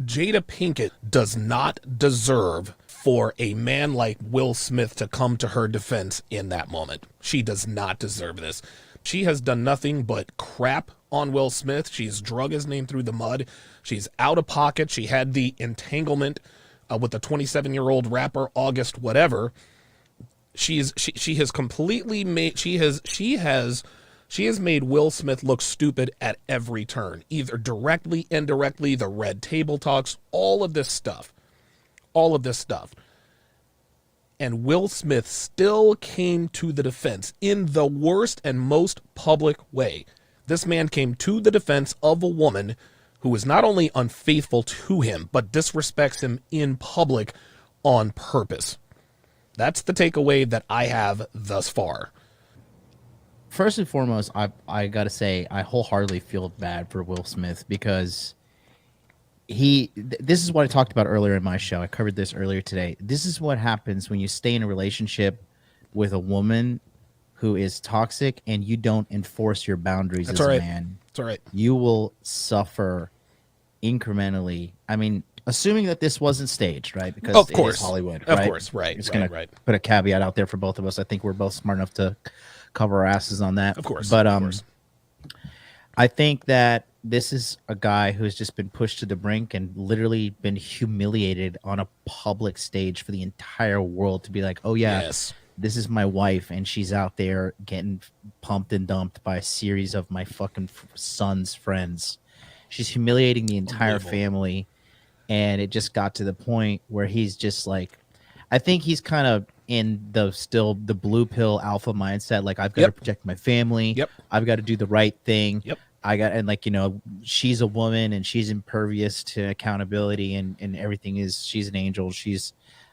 Jada Pinkett does not deserve for a man like Will Smith to come to her defense in that moment. She does not deserve this. She has done nothing but crap on Will Smith. She's drug his name through the mud. She's out of pocket. She had the entanglement with the 27-year-old rapper August whatever. She has completely made she has made Will Smith look stupid at every turn, either directly, indirectly, the red table talks, all of this stuff. All of this stuff. And Will Smith still came to the defense in the worst and most public way. This man came to the defense of a woman who is not only unfaithful to him, but disrespects him in public on purpose. That's the takeaway that I have thus far. First and foremost, I got to say, I wholeheartedly feel bad for Will Smith because this is what I talked about earlier in my show. I covered this earlier today. This is what happens when you stay in a relationship with a woman who is toxic and you don't enforce your boundaries as a man. That's all right. You will suffer incrementally. I mean, assuming that this wasn't staged, right? Because of course, it is Hollywood, of right? course, right. Just gonna put a caveat out there for both of us. I think we're both smart enough to cover our asses on that. Of course, but of course. I think that this is a guy who's just been pushed to the brink and literally been humiliated on a public stage for the entire world to be like, oh yeah, yes, this is my wife and she's out there getting pumped and dumped by a series of my fucking son's friends. She's humiliating the entire family. And it just got to the point where he's just like, I think he's kind of in the blue pill alpha mindset. Like, I've got to protect my family. Yep. I've got to do the right thing. Yep. And like, you know, she's a woman and she's impervious to accountability and everything she's an angel.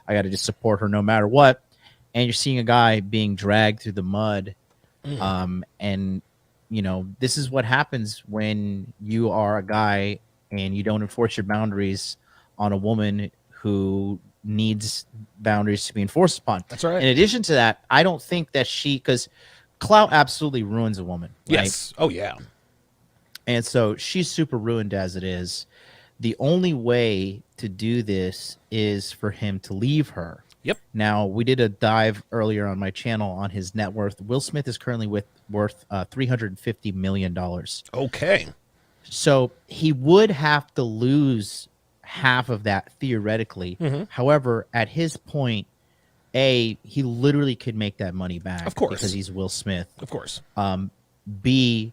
I got to just support her no matter what. And you're seeing a guy being dragged through the mud. And, you know, this is what happens when you are a guy and you don't enforce your boundaries on a woman who needs boundaries to be enforced upon. That's right. In addition to that, I don't think that because clout absolutely ruins a woman. Right? Yes. Oh, yeah. And so she's super ruined as it is. The only way to do this is for him to leave her. Yep. Now, we did a dive earlier on my channel on his net worth. Will Smith is currently worth $350 million. Okay. So he would have to lose half of that theoretically. However, at his point, he literally could make that money back. Of course. Because he's Will Smith. Of course. B,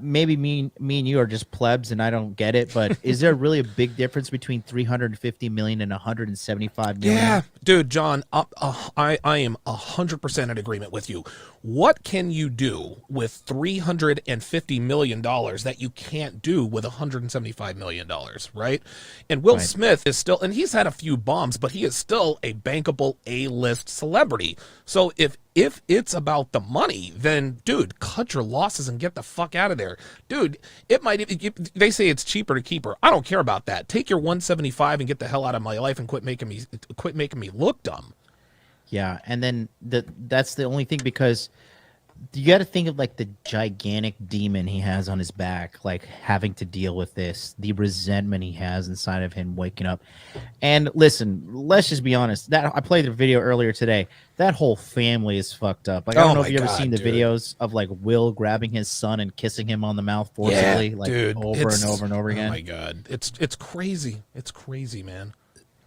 maybe me and you are just plebs and I don't get it, but is there really a big difference between 350 million and 175 million? Yeah, dude, John, I am 100% in agreement with you. What can you do with $350 million that you can't do with $175 million, right? And Will Smith is still, and he's had a few bombs, but he is still a bankable A-list celebrity. So if it's about the money, then, dude, cut your losses and get the fuck out of there. Dude, they say it's cheaper to keep her. I don't care about that. Take your 175 and get the hell out of my life and quit making me look dumb. Yeah, and then that's the only thing, because you got to think of like the gigantic demon he has on his back, like having to deal with this, the resentment he has inside of him waking up. And listen, let's just be honest. That I played the video earlier today. That whole family is fucked up. Like, I don't know if you ever seen the videos of like Will grabbing his son and kissing him on the mouth forcibly, over and over and over again. Oh my God, it's crazy. It's crazy, man.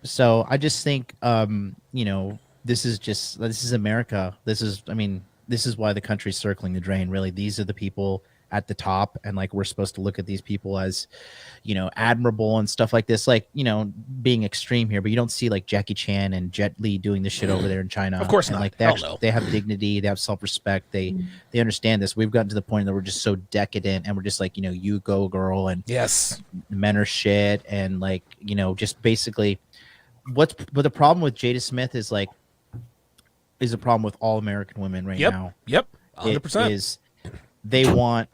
So I just think, you know, this is America. This is why the country's circling the drain. Really, these are the people at the top, and like we're supposed to look at these people as, you know, admirable and stuff like this. Like, you know, being extreme here, but you don't see like Jackie Chan and Jet Li doing this shit over there in China. Of course and, not. Like no. They have dignity, they have self-respect, they understand this. We've gotten to the point that we're just so decadent, and we're just like, you know, you go girl, and yes, men are shit, and like, you know, just basically. But the problem with Jada Smith is like. Is a problem with all American women right now. Yep, 100%. Is they want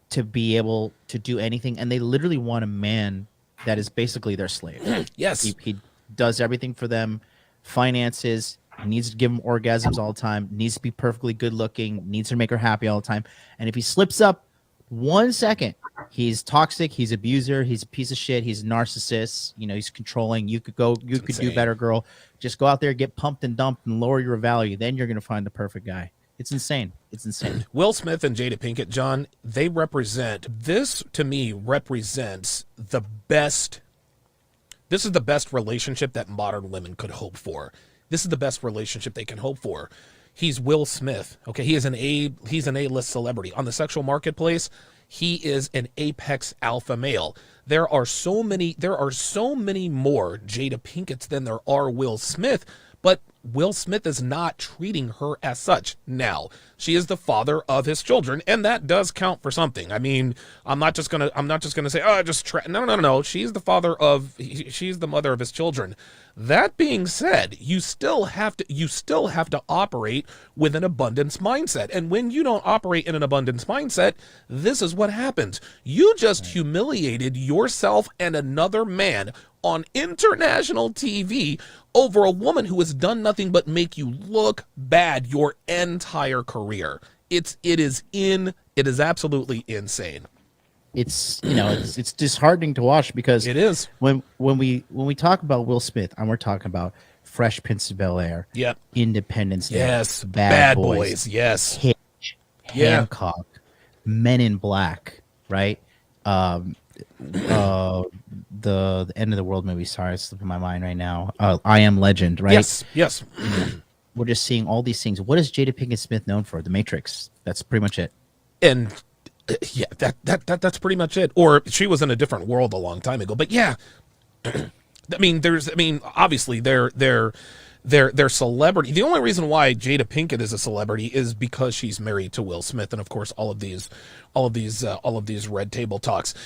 to be able to do anything, and they literally want a man that is basically their slave. Yes. He does everything for them, finances, needs to give them orgasms all the time, needs to be perfectly good looking, needs to make her happy all the time. And if he slips up 1 second, He's toxic. He's abuser. He's a piece of shit. He's a narcissist. You know, he's controlling. You could go. You could do better, girl. Just go out there, get pumped and dumped, and lower your value. Then you're gonna find the perfect guy. It's insane. It's insane. Will Smith and Jada Pinkett, John, they represent this. To me, represents the best. This is the best relationship that modern women could hope for. This is the best relationship they can hope for. He's Will Smith. Okay, he's an A-list celebrity on the sexual marketplace. He is an apex alpha male. There are so many more Jada Pinkett's than there are Will Smith, but Will Smith is not treating her as such. Now, she is the father of his children, and that does count for something. I mean, I'm not just gonna say, no. She's the mother of his children. That being said, you still have to operate with an abundance mindset. And when you don't operate in an abundance mindset, this is what happens. You just humiliated yourself and another man on international TV over a woman who has done nothing but make you look bad your entire career. It is absolutely insane. It's it's disheartening to watch because it is when we talk about Will Smith and we're talking about Fresh Prince of Bel-Air, yep, Independence Day, yes, Bad Boys, yes, Hitch, Hancock, Men in Black, right? The End of the World movie. Sorry, it's slipping my mind right now. I Am Legend, right? Yes. We're just seeing all these things. What is Jada Pinkett Smith known for? The Matrix. That's pretty much it. And yeah, that's pretty much it. Or she was in a different world a long time ago. But yeah, obviously they're celebrity. The only reason why Jada Pinkett is a celebrity is because she's married to Will Smith, and of course all of these red table talks.